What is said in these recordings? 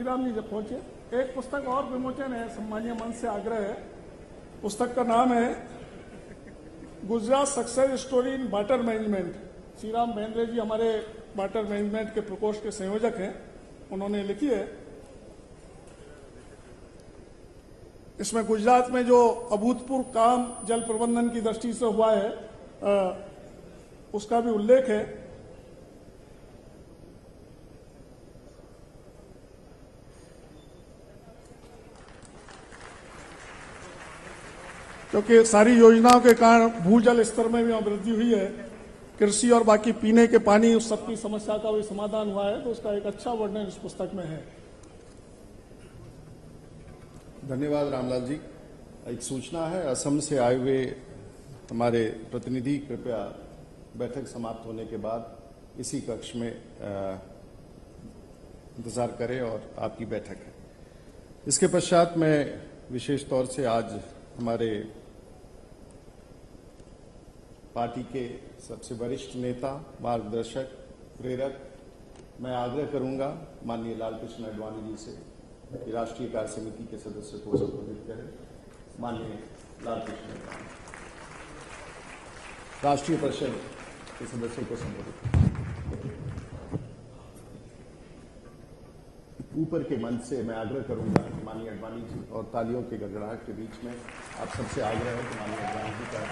श्री राम जी जब पहुंचे, एक पुस्तक और विमोचन है, सम्मानीय मंच से आग्रह है। पुस्तक का नाम है Gujarat success story in water management. Shri Ram Bendre ji हमारे वाटर मैनेजमेंट के प्रकोष्ठ के संयोजक हैं, उन्होंने लिखी है। इसमें गुजरात में जो अभूतपूर्व काम जल प्रबंधन की दृष्टि से हुआ है उसका भी उल्लेख है। क्योंकि सारी योजनाओं के कारण भूजल स्तर में भी वृद्धि हुई है, कृषि और बाकी पीने के पानी उस सबकी समस्या का भी समाधान हुआ है, तो उसका एक अच्छा वर्णन इस पुस्तक में है। धन्यवाद रामलाल जी। एक सूचना है, असम से आए हुए हमारे प्रतिनिधि कृपया बैठक समाप्त होने के बाद इसी कक्ष में इंतजार करें और आपकी बैठक है। इसके पश्चात मैं विशेष तौर से आज हमारे पार्टी के सबसे वरिष्ठ नेता, मार्गदर्शक, प्रेरक, मैं आग्रह करूंगा माननीय लालकृष्ण आडवाणी जी से कि राष्ट्रीय कार्य समिति के सदस्य को संबोधित करें। माननीय लालकृष्ण आडवाणी राष्ट्रीय परिषद के सदस्यों को संबोधित करें। ऊपर के मंच से मैं आग्रह करूंगा कि माननीय आडवाणी जी, और तालियों के गड़गड़ाहट के बीच में आप सबसे आग्रह है कि माननीय आडवाणी जी का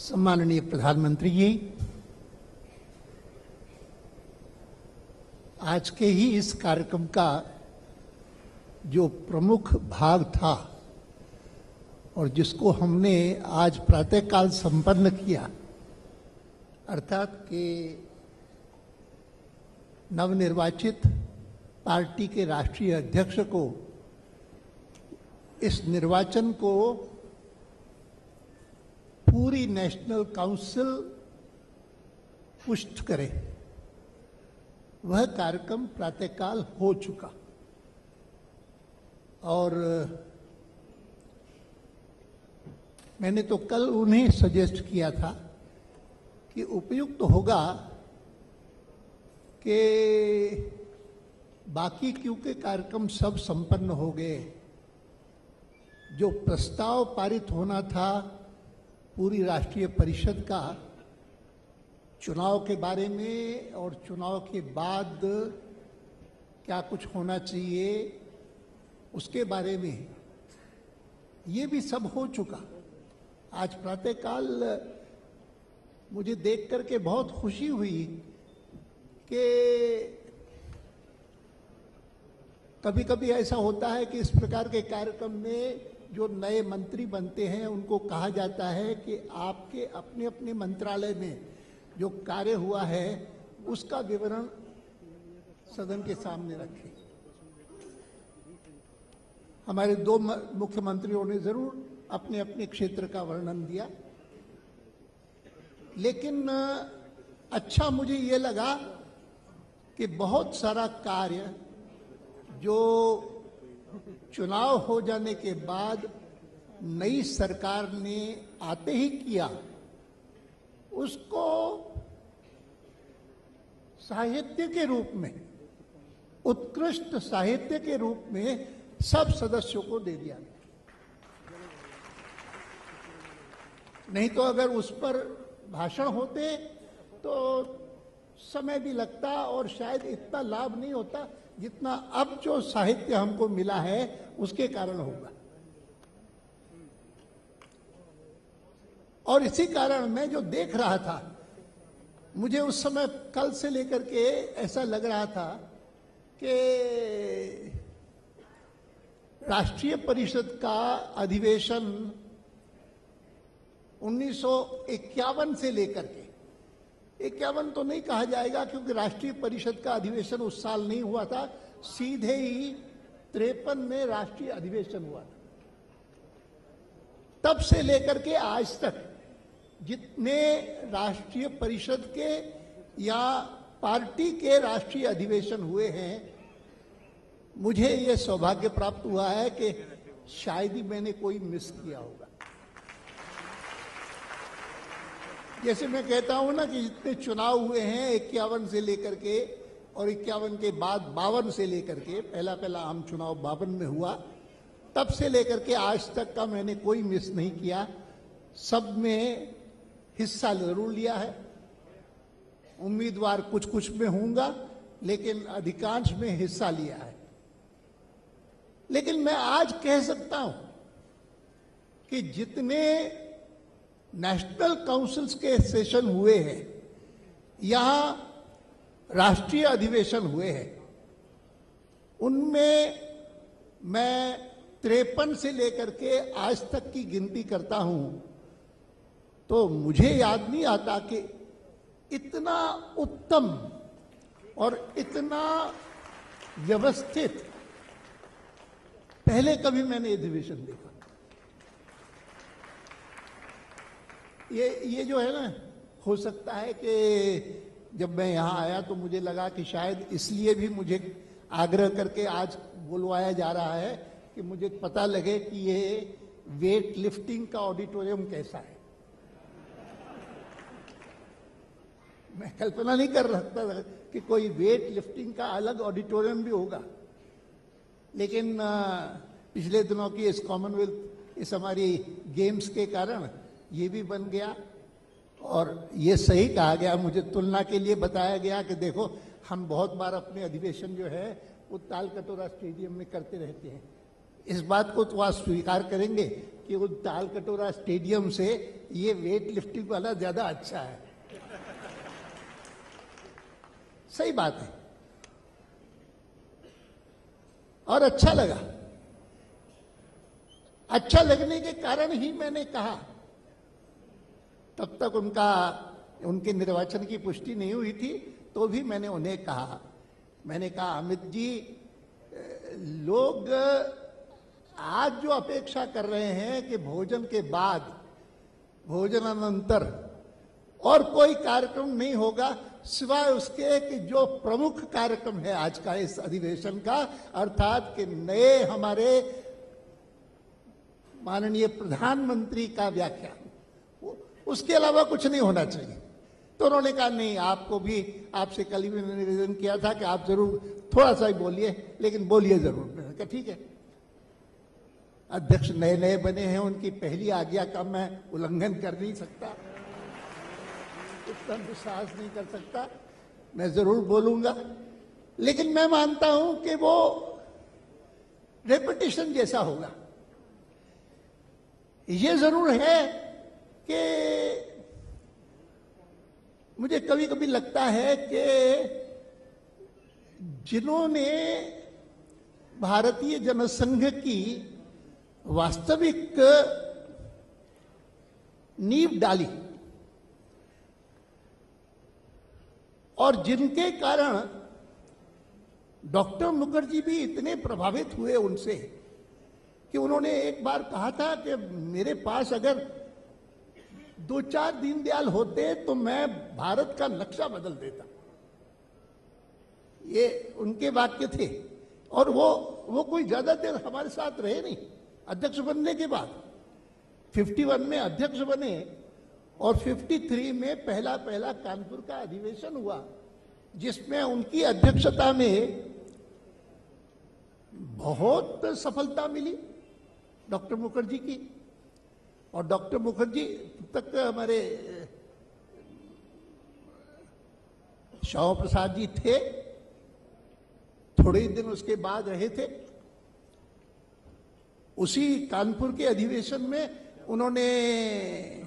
सम्माननीय प्रधानमंत्री जी, आज के ही इस कार्यक्रम का जो प्रमुख भाग था और जिसको हमने आज प्रातःकाल संपन्न किया, अर्थात कि नवनिर्वाचित पार्टी के राष्ट्रीय अध्यक्ष को इस निर्वाचन को पूरी नेशनल काउंसिल पुष्ट करे, वह कार्यक्रम प्रातःकाल हो चुका। और मैंने तो कल उन्हें सजेस्ट किया था कि उपयुक्त होगा कि बाकी क्योंकि कार्यक्रम सब संपन्न हो गए, जो प्रस्ताव पारित होना था पूरी राष्ट्रीय परिषद का चुनाव के बारे में और चुनाव के बाद क्या कुछ होना चाहिए उसके बारे में, ये भी सब हो चुका। आज प्रातःकाल मुझे देख करके बहुत खुशी हुई कि कभी कभी ऐसा होता है कि इस प्रकार के कार्यक्रम में जो नए मंत्री बनते हैं उनको कहा जाता है कि आपके अपने अपने मंत्रालय में जो कार्य हुआ है उसका विवरण सदन के सामने रखें। हमारे दो मुख्यमंत्रियों ने जरूर अपने अपने क्षेत्र का वर्णन दिया, लेकिन अच्छा मुझे ये लगा कि बहुत सारा कार्य जो चुनाव हो जाने के बाद नई सरकार ने आते ही किया, उसको साहित्य के रूप में, उत्कृष्ट साहित्य के रूप में सब सदस्यों को दे दिया। नहीं तो अगर उस पर भाषण होते तो समय भी लगता और शायद इतना लाभ नहीं होता जितना अब जो साहित्य हमको मिला है उसके कारण होगा। और इसी कारण मैं जो देख रहा था, मुझे उस समय कल से लेकर के ऐसा लग रहा था कि राष्ट्रीय परिषद का अधिवेशन 1951 से लेकर के, 51 तो नहीं कहा जाएगा क्योंकि राष्ट्रीय परिषद का अधिवेशन उस साल नहीं हुआ था, सीधे ही 53 में राष्ट्रीय अधिवेशन हुआ था। तब से लेकर के आज तक जितने राष्ट्रीय परिषद के या पार्टी के राष्ट्रीय अधिवेशन हुए हैं, मुझे यह सौभाग्य प्राप्त हुआ है कि शायद ही मैंने कोई मिस किया होगा। जैसे मैं कहता हूं ना कि जितने चुनाव हुए हैं 51 से लेकर के और 51 के बाद 52 से लेकर के, पहला आम चुनाव 52 में हुआ, तब से लेकर के आज तक का मैंने कोई मिस नहीं किया। सब में हिस्सा जरूर लिया है। उम्मीदवार कुछ कुछ में होऊंगा, लेकिन अधिकांश में हिस्सा लिया है। लेकिन मैं आज कह सकता हूं कि जितने नेशनल काउंसिल्स के सेशन हुए हैं, यहां राष्ट्रीय अधिवेशन हुए हैं, उनमें मैं 53 से लेकर के आज तक की गिनती करता हूं तो मुझे याद नहीं आता कि इतना उत्तम और इतना व्यवस्थित पहले कभी मैंने अधिवेशन देखा। ये जो है ना, हो सकता है कि जब मैं यहां आया तो मुझे लगा कि शायद इसलिए भी मुझे आग्रह करके आज बुलवाया जा रहा है कि मुझे पता लगे कि ये वेट लिफ्टिंग का ऑडिटोरियम कैसा है। मैं कल्पना नहीं कर सकता कि कोई वेट लिफ्टिंग का अलग ऑडिटोरियम भी होगा। लेकिन पिछले दिनों की इस कॉमनवेल्थ, इस हमारी गेम्स के कारण ये भी बन गया। और ये सही कहा गया, मुझे तुलना के लिए बताया गया कि देखो हम बहुत बार अपने अधिवेशन जो है वो ताल कटोरा स्टेडियम में करते रहते हैं। इस बात को तो आप स्वीकार करेंगे कि वो ताल कटोरा स्टेडियम से ये वेट लिफ्टिंग वाला ज्यादा अच्छा है। सही बात है और अच्छा लगा। अच्छा लगने के कारण ही मैंने कहा, तब तक उनके निर्वाचन की पुष्टि नहीं हुई थी, तो भी मैंने उन्हें कहा, मैंने कहा अमित जी, लोग आज जो अपेक्षा कर रहे हैं कि भोजन के बाद, भोजनानंतर और कोई कार्यक्रम नहीं होगा सिवाय उसके कि जो प्रमुख कार्यक्रम है आज का इस अधिवेशन का, अर्थात कि नए हमारे माननीय प्रधानमंत्री का व्याख्यान, उसके अलावा कुछ नहीं होना चाहिए। तो उन्होंने कहा नहीं, आपको भी, आपसे कल ही मैंने निवेदन किया था कि आप जरूर थोड़ा सा ही बोलिए, लेकिन बोलिए जरूर। मैंने कहा ठीक है। अध्यक्ष नए नए बने हैं, उनकी पहली आज्ञा का मैं उल्लंघन कर नहीं सकता, उतना दुस्साहस नहीं कर सकता, मैं जरूर बोलूंगा। लेकिन मैं मानता हूं कि वो रेपिटेशन जैसा होगा। ये जरूर है कि मुझे कभी कभी लगता है कि जिन्होंने भारतीय जनसंघ की वास्तविक नींव डाली और जिनके कारण डॉक्टर मुखर्जी भी इतने प्रभावित हुए उनसे कि उन्होंने एक बार कहा था कि मेरे पास अगर 2-4 दीनदयाल होते तो मैं भारत का नक्शा बदल देता। ये उनके वाक्य थे। और वो कोई ज्यादा देर हमारे साथ रहे नहीं। अध्यक्ष बनने के बाद 51 में अध्यक्ष बने और 53 में पहला कानपुर का अधिवेशन हुआ, जिसमें उनकी अध्यक्षता में बहुत सफलता मिली डॉक्टर मुखर्जी की। और डॉक्टर मुखर्जी तक हमारे श्यामा प्रसाद जी थे, थोड़े ही दिन उसके बाद रहे थे। उसी कानपुर के अधिवेशन में उन्होंने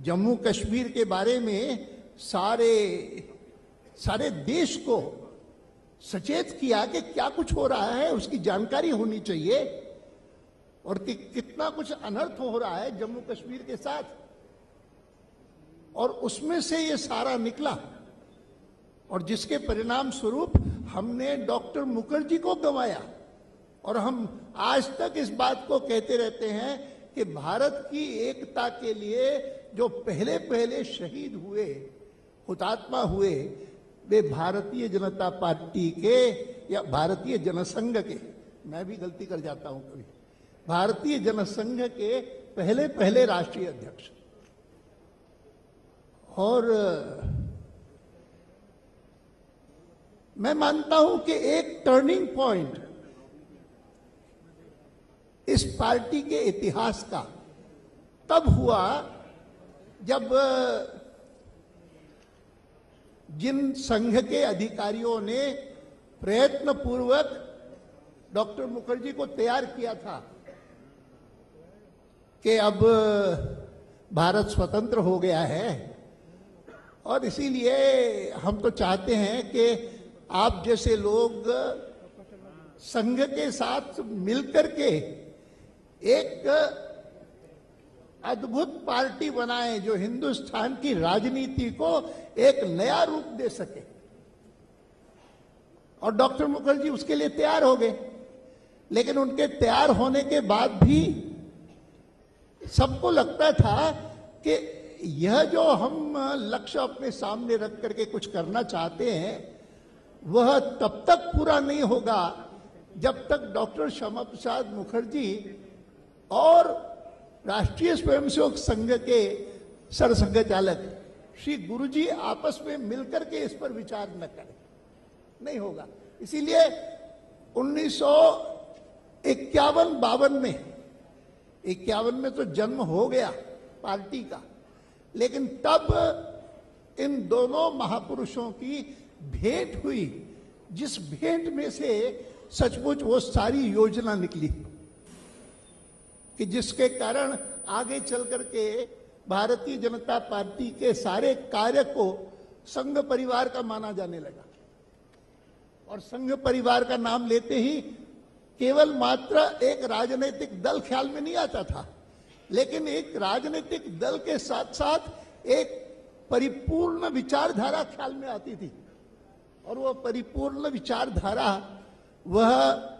जम्मू कश्मीर के बारे में सारे देश को सचेत किया कि क्या कुछ हो रहा है, उसकी जानकारी होनी चाहिए और कि कितना कुछ अनर्थ हो रहा है जम्मू कश्मीर के साथ। और उसमें से ये सारा निकला, और जिसके परिणाम स्वरूप हमने डॉक्टर मुखर्जी को गंवाया। और हम आज तक इस बात को कहते रहते हैं कि भारत की एकता के लिए जो पहले पहले शहीद हुए, हुतात्मा हुए, वे भारतीय जनता पार्टी के या भारतीय जनसंघ के, मैं भी गलती कर जाता हूं कभी, भारतीय जनसंघ के पहले पहले राष्ट्रीय अध्यक्ष। और मैं मानता हूं कि एक टर्निंग पॉइंट इस पार्टी के इतिहास का तब हुआ जब जिन संघ के अधिकारियों ने प्रयत्न पूर्वक डॉक्टर मुखर्जी को तैयार किया था कि अब भारत स्वतंत्र हो गया है और इसीलिए हम तो चाहते हैं कि आप जैसे लोग संघ के साथ मिलकर के एक अद्भुत पार्टी बनाएं जो हिंदुस्तान की राजनीति को एक नया रूप दे सके। और डॉक्टर मुखर्जी उसके लिए तैयार हो गए, लेकिन उनके तैयार होने के बाद भी सबको लगता था कि यह जो हम लक्ष्य अपने सामने रख करके कुछ करना चाहते हैं वह तब तक पूरा नहीं होगा जब तक डॉक्टर श्यामा प्रसाद मुखर्जी और राष्ट्रीय स्वयंसेवक संघ के सरसंघचालक श्री गुरुजी आपस में मिलकर के इस पर विचार न करें, नहीं होगा। इसीलिए 1951-52 में, 51 में तो जन्म हो गया पार्टी का, लेकिन तब इन दोनों महापुरुषों की भेंट हुई, जिस भेंट में से सचमुच वो सारी योजना निकली कि जिसके कारण आगे चल करके भारतीय जनता पार्टी के सारे कार्य को संघ परिवार का माना जाने लगा। और संघ परिवार का नाम लेते ही केवल मात्र एक राजनीतिक दल ख्याल में नहीं आता था, लेकिन एक राजनीतिक दल के साथ साथ एक परिपूर्ण विचारधारा ख्याल में आती थी। और वह परिपूर्ण विचारधारा, वह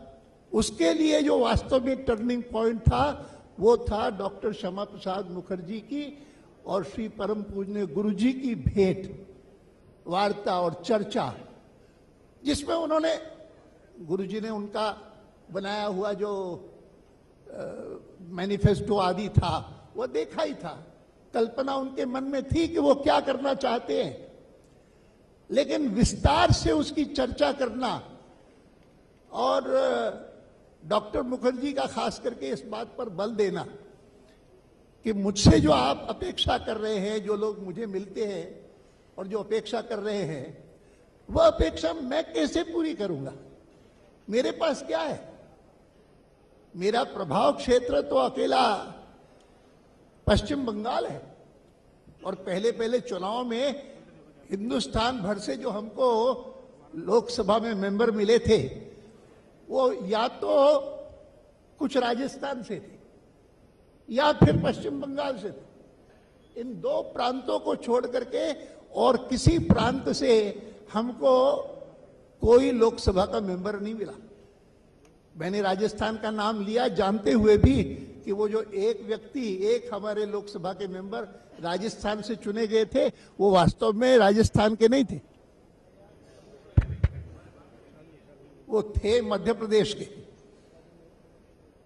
उसके लिए जो वास्तव में टर्निंग पॉइंट था वो था डॉक्टर श्यामा प्रसाद मुखर्जी की और श्री परम पूज्य गुरुजी की भेंट, वार्ता और चर्चा, जिसमें उन्होंने, गुरुजी ने उनका बनाया हुआ जो मैनिफेस्टो आदि था वह देखा ही था, कल्पना उनके मन में थी कि वो क्या करना चाहते हैं, लेकिन विस्तार से उसकी चर्चा करना और डॉक्टर मुखर्जी का खास करके इस बात पर बल देना कि मुझसे जो आप अपेक्षा कर रहे हैं, जो लोग मुझे मिलते हैं और जो अपेक्षा कर रहे हैं, वह अपेक्षा मैं कैसे पूरी करूंगा, मेरे पास क्या है। मेरा प्रभाव क्षेत्र तो अकेला पश्चिम बंगाल है, और पहले पहले चुनाव में हिंदुस्तान भर से जो हमको लोकसभा में मेंबर मिले थे वो या तो कुछ राजस्थान से थे या फिर पश्चिम बंगाल से थे। इन दो प्रांतों को छोड़ करके और किसी प्रांत से हमको कोई लोकसभा का मेंबर नहीं मिला। मैंने राजस्थान का नाम लिया जानते हुए भी कि वो जो एक व्यक्ति, एक हमारे लोकसभा के मेंबर राजस्थान से चुने गए थे, वो वास्तव में राजस्थान के नहीं थे, वो थे मध्य प्रदेश के,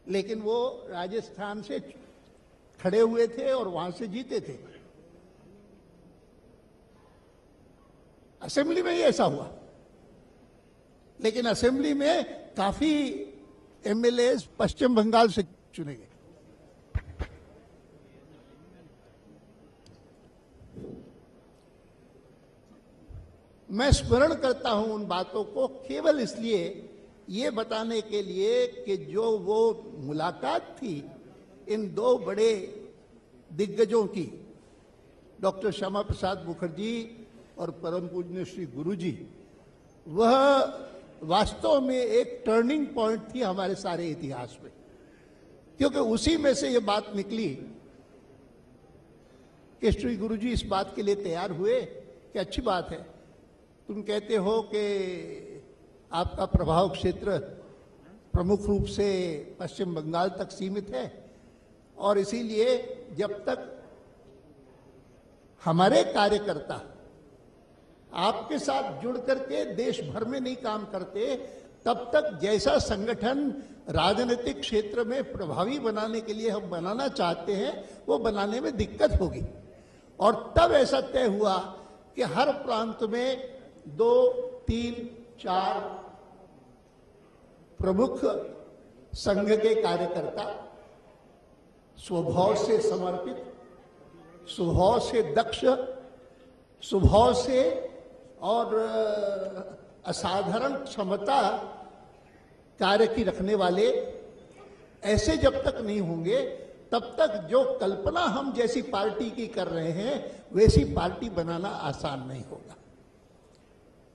लेकिन वो राजस्थान से खड़े हुए थे और वहां से जीते थे। असेंबली में ही ऐसा हुआ, लेकिन असेंबली में काफी एमएलए पश्चिम बंगाल से चुने गए। मैं स्मरण करता हूं उन बातों को केवल इसलिए, ये बताने के लिए कि जो वो मुलाकात थी इन दो बड़े दिग्गजों की, डॉक्टर श्यामा प्रसाद मुखर्जी और परम पूज्य श्री गुरुजी, वह वास्तव में एक टर्निंग पॉइंट थी हमारे सारे इतिहास में, क्योंकि उसी में से ये बात निकली केशरी गुरुजी इस बात के लिए तैयार हुए कि अच्छी बात है, तुम कहते हो कि आपका प्रभाव क्षेत्र प्रमुख रूप से पश्चिम बंगाल तक सीमित है और इसीलिए जब तक हमारे कार्यकर्ता आपके साथ जुड़ करके देश भर में नहीं काम करते, तब तक जैसा संगठन राजनीतिक क्षेत्र में प्रभावी बनाने के लिए हम बनाना चाहते हैं वो बनाने में दिक्कत होगी। और तब ऐसा तय हुआ कि हर प्रांत में 2, 3, 4 प्रमुख संघ के कार्यकर्ता स्वभाव से समर्पित, स्वभाव से दक्ष, स्वभाव से और असाधारण क्षमता कार्य की रखने वाले ऐसे जब तक नहीं होंगे तब तक जो कल्पना हम जैसी पार्टी की कर रहे हैं वैसी पार्टी बनाना आसान नहीं होगा।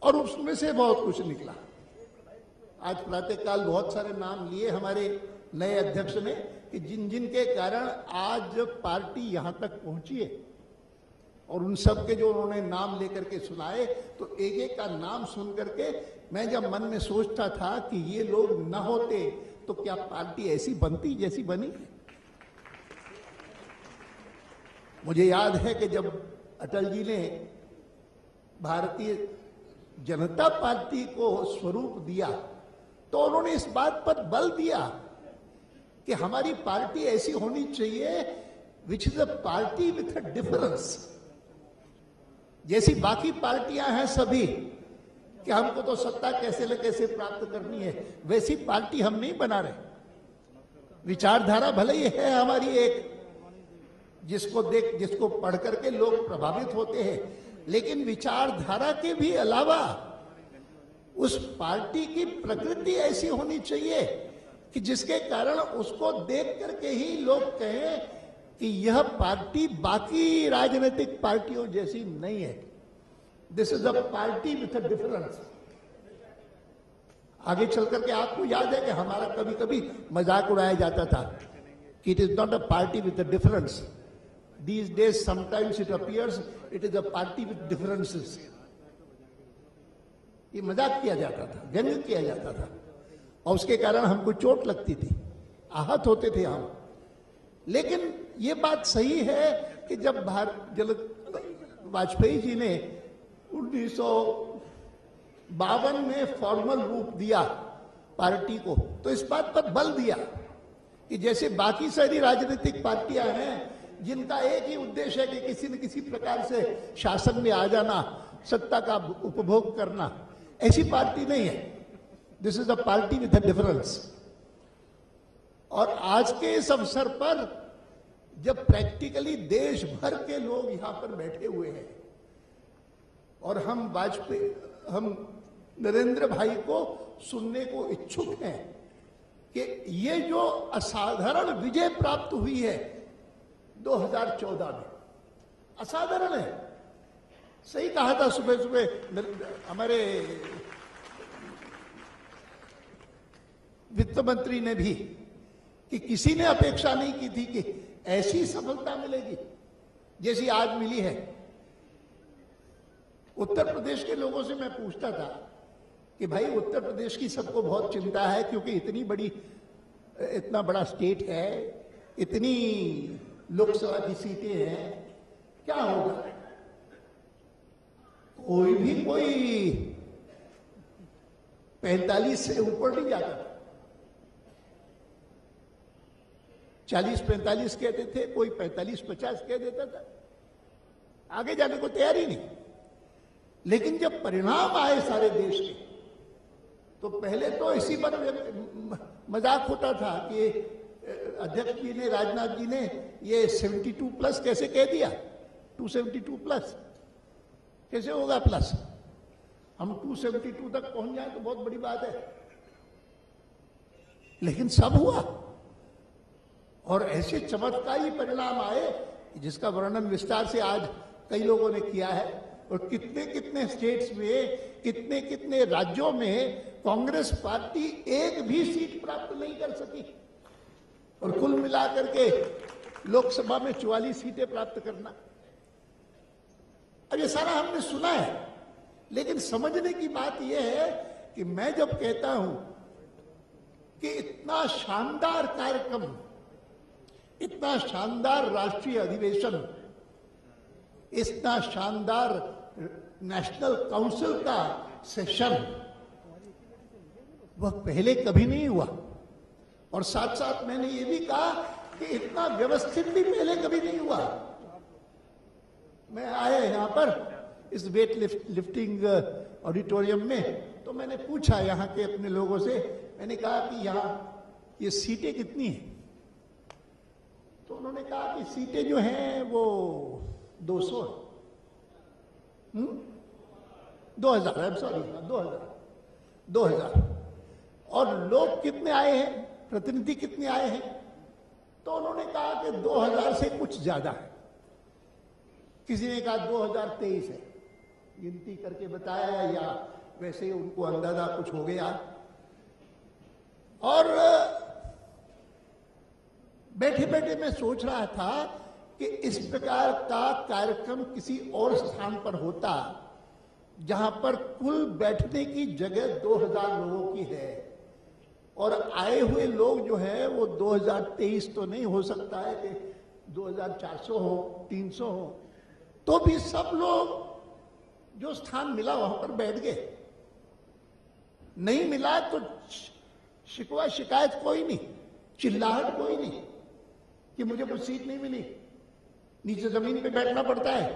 और उसमें से बहुत कुछ निकला। आज प्रातःकाल बहुत सारे नाम लिए हमारे नए अध्यक्ष ने कि जिन जिन के कारण आज पार्टी यहां तक पहुंची है, और उन सब के जो उन्होंने नाम लेकर के सुनाए, तो एक एक का नाम सुन करके मैं जब मन में सोचता था कि ये लोग न होते तो क्या पार्टी ऐसी बनती जैसी बनी। मुझे याद है कि जब अटल जी ने भारतीय जनता पार्टी को स्वरूप दिया तो उन्होंने इस बात पर बल दिया कि हमारी पार्टी ऐसी होनी चाहिए which is a party with a difference. जैसी बाकी पार्टियां हैं सभी कि हमको तो सत्ता कैसे न कैसे प्राप्त करनी है, वैसी पार्टी हम नहीं बना रहे। विचारधारा भले ही है हमारी एक, जिसको पढ़ करके लोग प्रभावित होते हैं, लेकिन विचारधारा के भी अलावा उस पार्टी की प्रकृति ऐसी होनी चाहिए कि जिसके कारण उसको देख करके ही लोग कहें कि यह पार्टी बाकी राजनीतिक पार्टियों जैसी नहीं है। This is a party with a difference. आगे चल करके आपको याद है कि हमारा कभी कभी मजाक उड़ाया जाता था कि it is not a party with a difference. These days sometimes it appears it is a party with differences. ये मजाक किया जाता था, व्यंग किया जाता था, और उसके कारण हमको चोट लगती थी, आहत होते थे हम। लेकिन ये बात सही है कि जब वाजपेयी जी ने 1952 में फॉर्मल रूप दिया पार्टी को, तो इस बात पर बल दिया कि जैसे बाकी सारी राजनीतिक पार्टियां हैं जिनका एक ही उद्देश्य है कि किसी न किसी प्रकार से शासन में आ जाना, सत्ता का उपभोग करना, ऐसी पार्टी नहीं है। This is a party with a difference. और आज के इस अवसर पर जब प्रैक्टिकली देश भर के लोग यहां पर बैठे हुए हैं और हम नरेंद्र भाई को सुनने को इच्छुक हैं कि ये जो असाधारण विजय प्राप्त हुई है 2014 में, असाधारण है। सही कहा था सुबह सुबह हमारे वित्त मंत्री ने भी कि किसी ने अपेक्षा नहीं की थी कि ऐसी सफलता मिलेगी जैसी आज मिली है। उत्तर प्रदेश के लोगों से मैं पूछता था कि भाई उत्तर प्रदेश की सबको बहुत चिंता है क्योंकि इतना बड़ा स्टेट है, इतनी लोकसभा की सीटें हैं, क्या होगा? कोई 45 से ऊपर नहीं जाता था। 40-45 कहते थे, कोई 45-50 कह देता था, आगे जाने को तैयार ही नहीं। लेकिन जब परिणाम आए सारे देश के, तो पहले तो इसी पर मजाक होता था कि अध्यक्ष जी ने, राजनाथ जी ने ये 72 प्लस कैसे कह दिया, 272 प्लस कैसे होगा प्लस? हम 272 तक पहुंच जाए तो बहुत बड़ी बात है। लेकिन सब हुआ और ऐसे चमत्कारी परिणाम आए जिसका वर्णन विस्तार से आज कई लोगों ने किया है। और कितने कितने स्टेट्स में, कितने कितने राज्यों में कांग्रेस पार्टी एक भी सीट प्राप्त नहीं कर सकी, और कुल मिलाकर के लोकसभा में 44 सीटें प्राप्त करना अब ये सारा हमने सुना है, लेकिन समझने की बात यह है कि मैं जब कहता हूं कि इतना शानदार कार्यक्रम, इतना शानदार राष्ट्रीय अधिवेशन, इतना शानदार नेशनल काउंसिल का सेशन वह पहले कभी नहीं हुआ। और साथ साथ मैंने ये भी कहा कि इतना व्यवस्थित भी पहले कभी नहीं हुआ। मैं आया यहां पर इस वेट लिफ्टिंग ऑडिटोरियम में, तो मैंने पूछा यहाँ के अपने लोगों से, मैंने कहा कि यहाँ ये सीटें कितनी हैं? तो उन्होंने कहा कि सीटें जो हैं वो 200 है। 2000 है, सॉरी 2000। और लोग कितने आए हैं, प्रतिनिधि कितने आए हैं? तो उन्होंने कहा कि 2000 से कुछ ज्यादा है। किसी ने कहा 2023 है, गिनती करके बताया, या वैसे ही उनको अंदाजा कुछ हो गया। और बैठे बैठे मैं सोच रहा था कि इस प्रकार का कार्यक्रम किसी और स्थान पर होता जहां पर कुल बैठने की जगह 2000 लोगों की है, और आए हुए लोग जो है वो 2023 तो नहीं हो सकता है कि 2400 हो, 300 हो, तो भी सब लोग जो स्थान मिला वहां पर बैठ गए। नहीं मिला तो शिकवा शिकायत कोई नहीं, चिल्लाहट कोई नहीं कि मुझे कुछ सीट नहीं मिली, नीचे जमीन पे बैठना पड़ता है।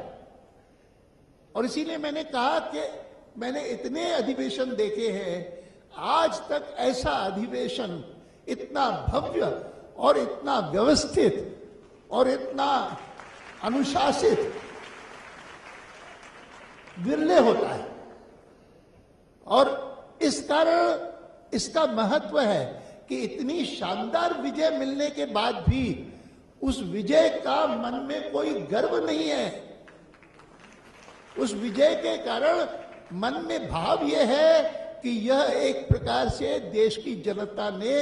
और इसीलिए मैंने कहा कि मैंने इतने अधिवेशन देखे हैं, आज तक ऐसा अधिवेशन इतना भव्य और इतना व्यवस्थित और इतना अनुशासित विरले होता है। और इस कारण इसका महत्व है कि इतनी शानदार विजय मिलने के बाद भी उस विजय का मन में कोई गर्व नहीं है। उस विजय के कारण मन में भाव यह है कि यह एक प्रकार से देश की जनता ने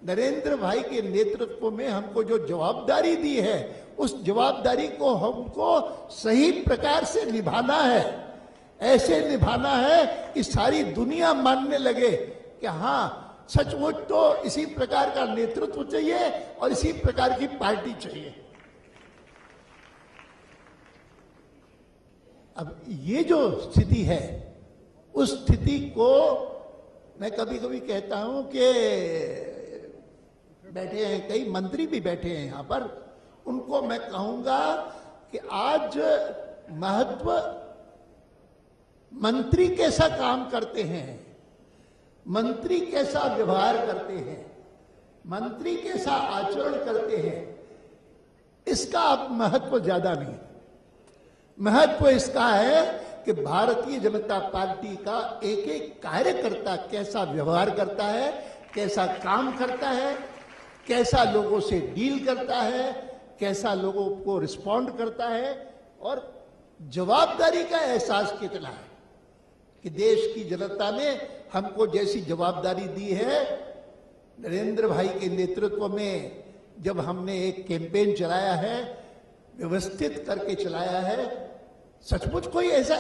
नरेंद्र भाई के नेतृत्व में हमको जो जवाबदारी दी है, उस जवाबदारी को हमको सही प्रकार से निभाना है। ऐसे निभाना है कि सारी दुनिया मानने लगे कि हाँ, सचमुच तो इसी प्रकार का नेतृत्व चाहिए और इसी प्रकार की पार्टी चाहिए। अब ये जो स्थिति है, उस स्थिति को मैं कभी कभी कहता हूं कि बैठे हैं कई मंत्री भी बैठे हैं यहां पर, उनको मैं कहूंगा कि आज महत्व मंत्री कैसा काम करते हैं, मंत्री कैसा व्यवहार करते हैं, मंत्री कैसा आचरण करते हैं, इसका अब महत्व ज्यादा नहीं। महत्व इसका है कि भारतीय जनता पार्टी का एक एक कार्यकर्ता कैसा व्यवहार करता है, कैसा काम करता है, कैसा लोगों से डील करता है, कैसा लोगों को रिस्पॉन्ड करता है, और जवाबदारी का एहसास कितना है कि देश की जनता ने हमको जैसी जवाबदारी दी है, नरेंद्र भाई के नेतृत्व में जब हमने एक कैंपेन चलाया है, व्यवस्थित करके चलाया है। सचमुच कोई ऐसा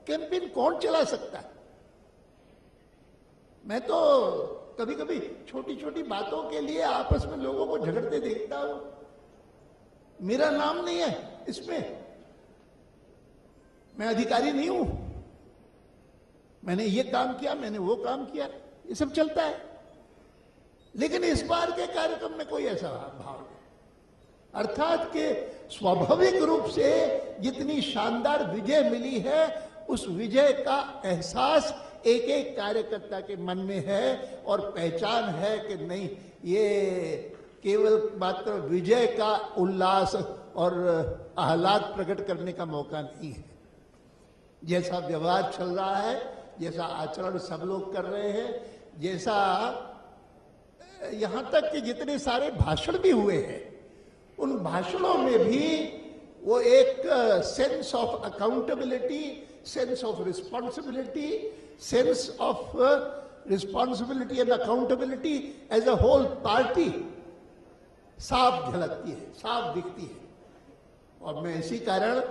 कैंपेन कौन चला सकता है? मैं तो कभी कभी छोटी छोटी बातों के लिए आपस में लोगों को झगड़ते देखता हूं। मेरा नाम नहीं है इसमें, मैं अधिकारी नहीं हूं, मैंने ये काम किया, मैंने वो काम किया, ये सब चलता है। लेकिन इस बार के कार्यक्रम में कोई ऐसा भाव नहीं, अर्थात कि स्वाभाविक रूप से जितनी शानदार विजय मिली है, उस विजय का एहसास एक एक कार्यकर्ता के मन में है और पहचान है कि नहीं, ये केवल मात्र विजय का उल्लास और आह्लाद प्रकट करने का मौका नहीं है। जैसा व्यवहार चल रहा है, जैसा आचरण सब लोग कर रहे हैं, जैसा यहां तक कि जितने सारे भाषण भी हुए हैं, उन भाषणों में भी वो एक sense of accountability, sense of responsibility, sense of responsibility and accountability as a whole party साफ झलकती है, साफ दिखती है। और मैं इसी कारण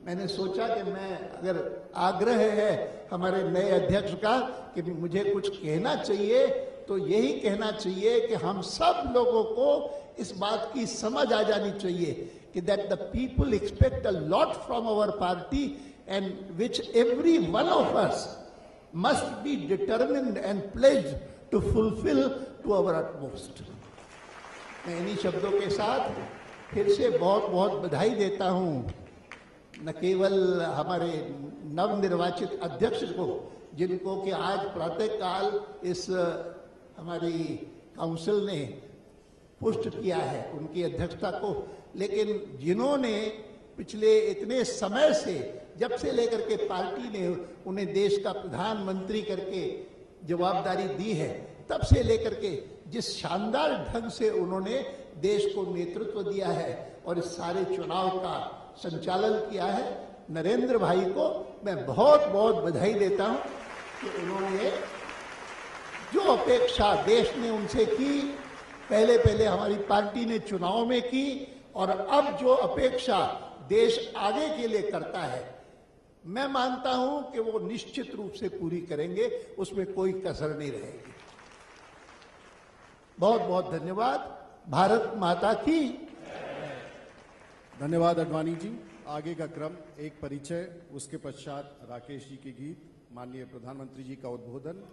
मैंने सोचा कि मैं अगर आग्रह है हमारे नए अध्यक्ष का कि मुझे कुछ कहना चाहिए, तो यही कहना चाहिए कि हम सब लोगों को इस बात की समझ आ जानी चाहिए कि that the people expect a lot from our party and which every one of us must be determined and pledged to fulfil to our utmost. मैं इन्हीं शब्दों के साथ फिर से बहुत बहुत बधाई देता हूं न केवल हमारे नवनिर्वाचित अध्यक्ष को, जिनको कि आज प्रातःकाल इस हमारी काउंसिल ने पुष्ट किया है उनकी अध्यक्षता को, लेकिन जिन्होंने पिछले इतने समय से, जब से लेकर के पार्टी ने उन्हें देश का प्रधानमंत्री करके जवाबदारी दी है, तब से लेकर के जिस शानदार ढंग से उन्होंने देश को नेतृत्व दिया है और इस सारे चुनाव का संचालन किया है, नरेंद्र भाई को मैं बहुत बहुत बधाई देता हूं कि उन्होंने जो अपेक्षा देश ने उनसे की, पहले हमारी पार्टी ने चुनाव में की, और अब जो अपेक्षा देश आगे के लिए करता है, मैं मानता हूं कि वो निश्चित रूप से पूरी करेंगे, उसमें कोई कसर नहीं रहेगी। बहुत बहुत धन्यवाद। भारत माता की। धन्यवाद अडवाणी जी। आगे का क्रम एक परिचय, उसके पश्चात राकेश जी के गीत, माननीय प्रधानमंत्री जी का उद्बोधन,